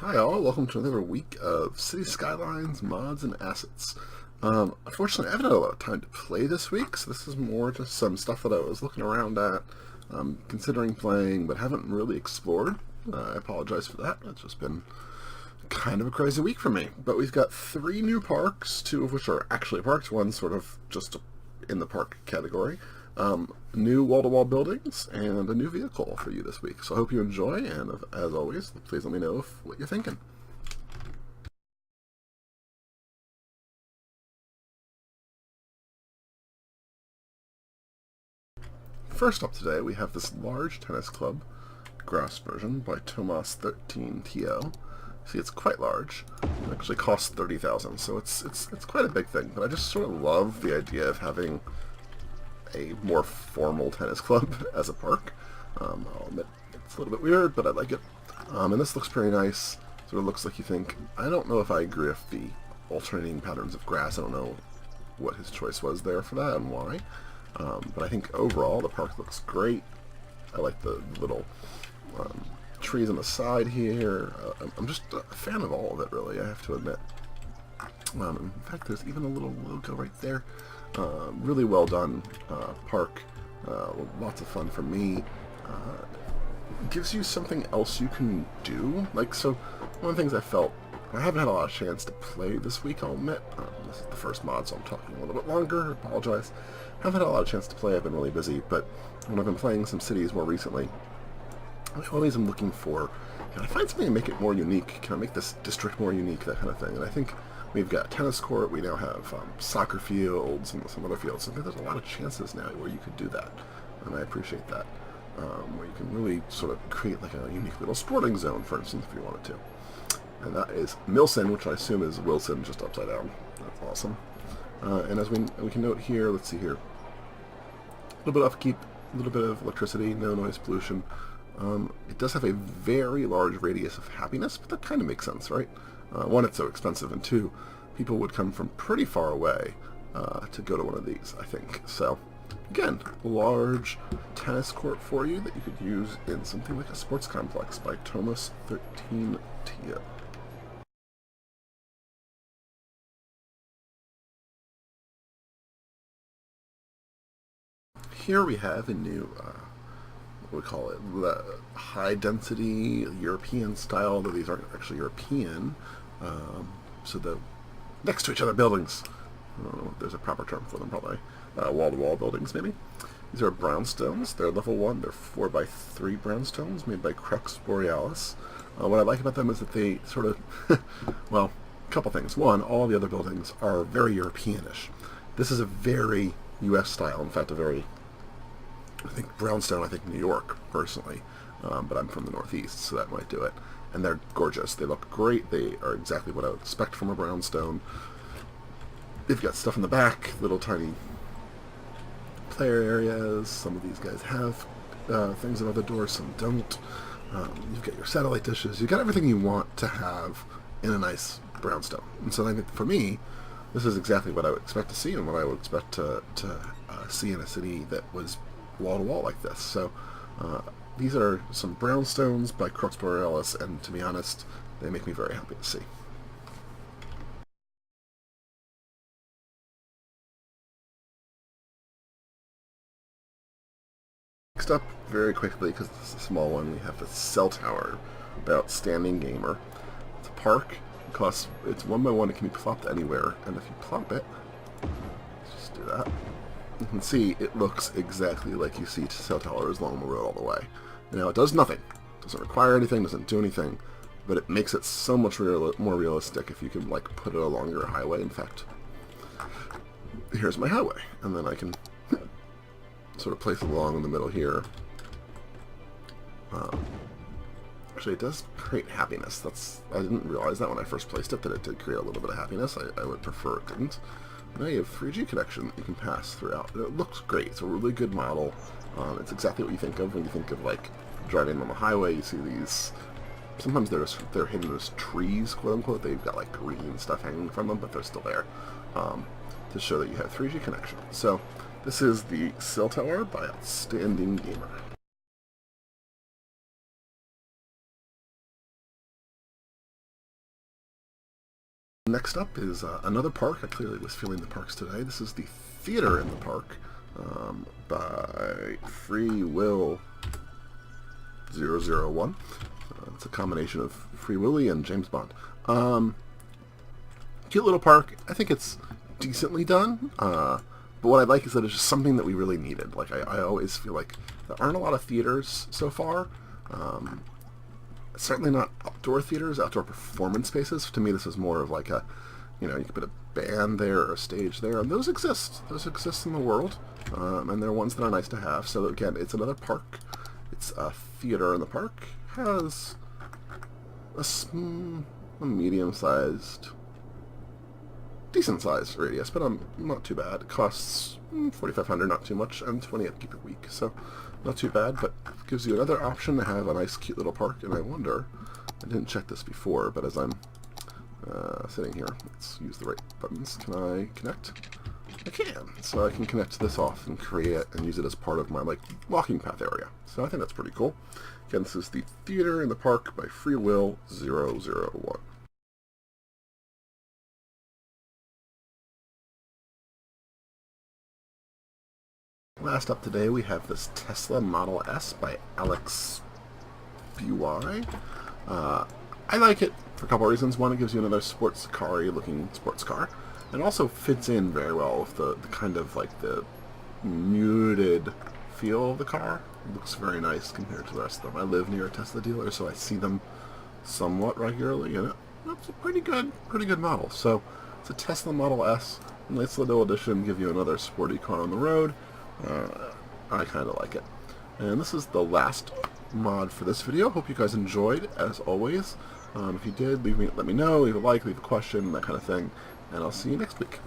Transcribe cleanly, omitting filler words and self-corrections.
Hi all, welcome to another week of City Skylines, mods, and assets. Unfortunately, I haven't had a lot of time to play this week, so this is more just some stuff that I was looking around at, considering playing, but haven't really explored. I apologize for that. It's just been kind of a crazy week for me. But we've got 3 new parks, 2 of which are actually parks, one sort of just in the park category. New wall-to-wall buildings, and a new vehicle for you this week. So I hope you enjoy, and as always, please let me know what you're thinking. First up today, we have this large tennis club, grass version by Tomas 13TO. See, it's quite large. It actually costs 30,000, so it's quite a big thing. But I just sort of love the idea of having a more formal tennis club as a park. I'll admit it's a little bit weird, but I like it. And this looks pretty nice. Sort of looks like you think. I don't know if I agree with the alternating patterns of grass. I don't know what his choice was there for that and why. But I think overall the park looks great. I like the little trees on the side here. I'm just a fan of all of it, really, I have to admit. In fact, there's even a little logo right there. Really well done park. Lots of fun for me. Gives you something else you can do. So one of the things I felt, I haven't had a lot of chance to play this week, I'll admit. This is the first mod, so I'm talking a little bit longer. I apologize. Haven't had a lot of chance to play. I've been really busy, but when I've been playing some cities more recently, I always am looking for, can I find something to make it more unique? Can I make this district more unique? That kind of thing. And I think we've got tennis court, we now have soccer fields and some other fields. So I think there's a lot of chances now where you could do that, and I appreciate that. Where you can really sort of create like a unique little sporting zone, for instance, if you wanted to. And that is Milson, which I assume is Wilson, just upside down. That's awesome. And as we can note here, let's see here, a little bit of upkeep, a little bit of electricity, no noise pollution. It does have a very large radius of happiness, but that kind of makes sense, right? One, it's so expensive, and 2, people would come from pretty far away to go to one of these, I think. So, again, a large tennis court for you that you could use in something like a sports complex by Tomas 13TO. Here we have a new, what we call it, the high-density European style, though these aren't actually European. So the next to each other buildings, I don't know if there's a proper term for them, probably wall-to-wall buildings, maybe. These are brownstones. They're level 1. They're 4x3 brownstones made by Crux Borealis. What I like about them is that they sort of, well, a couple things. One, all the other buildings are very Europeanish. This is a very U.S. style. In fact, a very, I think brownstone, I think New York, personally. But I'm from the Northeast, so that might do it. And they're gorgeous. They look great. They are exactly what I would expect from a brownstone. They've got stuff in the back, little tiny player areas. Some of these guys have things on other doors, some don't. You've got your satellite dishes. You've got everything you want to have in a nice brownstone. And so I think for me, this is exactly what I would expect to see and what I would expect to see in a city that was wall-to-wall like this. So these are some brownstones by Crux Borealis, and to be honest, they make me very happy to see. Next up, very quickly, because this is a small one, we have the Cell Tower by Outstanding Gamer. It's a park. It's 1x1. It can be plopped anywhere, and if you plop it, let's just do that. You can see it looks exactly like you see cell towers along the road all the way. Now it does nothing. It doesn't require anything. Doesn't do anything, but it makes it so much more realistic if you can put it along your highway. In fact, here's my highway, and then I can sort of place it along in the middle here. Actually, it does create happiness. I didn't realize that when I first placed it, that it did create a little bit of happiness. I would prefer it didn't. Now you have 3G connection that you can pass throughout. It looks great. It's a really good model. It's exactly what you think of when you think of driving on the highway. You see these. Sometimes they're hidden as trees, quote unquote. They've got green stuff hanging from them, but they're still there to show that you have 3G connection. So this is the Cell Tower by Outstanding Gamer. next up is another park. I clearly was feeling the parks today. This is the Theater in the Park by Free Will 001. It's a combination of Free Willy and James Bond. Cute little park. I think it's decently done. But what I like is that it's just something that we really needed. Like, I always feel like there aren't a lot of theaters so far. Certainly not outdoor theaters, outdoor performance spaces. To me, this is more of like a, you know, you can put a band there or a stage there, and those exist. Those exist in the world, and they're ones that are nice to have. So again, it's another park. It's a theater in the park. Has a medium-sized, decent-sized radius, but not too bad. It costs $4,500, not too much, and 20 upkeep per week, so not too bad, but gives you another option to have a nice, cute little park. And I wonder, I didn't check this before, but as I'm sitting here, let's use the right buttons. Can I connect? I can. So I can connect this off and create it and use it as part of my walking path area. So I think that's pretty cool. Again, this is the Theater in the Park by Free Will 001. Last up today, we have this Tesla Model S by Alex BY. I like it for a couple of reasons. One, it gives you another sports car-y looking sports car. It also fits in very well with the kind of like the muted feel of the car. It looks very nice compared to the rest of them. I live near a Tesla dealer, so I see them somewhat regularly, and it's a pretty good model. So it's a Tesla Model S, nice little addition, give you another sporty car on the road. I kind of like it. And this is the last mod for this video. Hope you guys enjoyed, as always. If you did, let me know, leave a like, leave a question, that kind of thing, and I'll see you next week.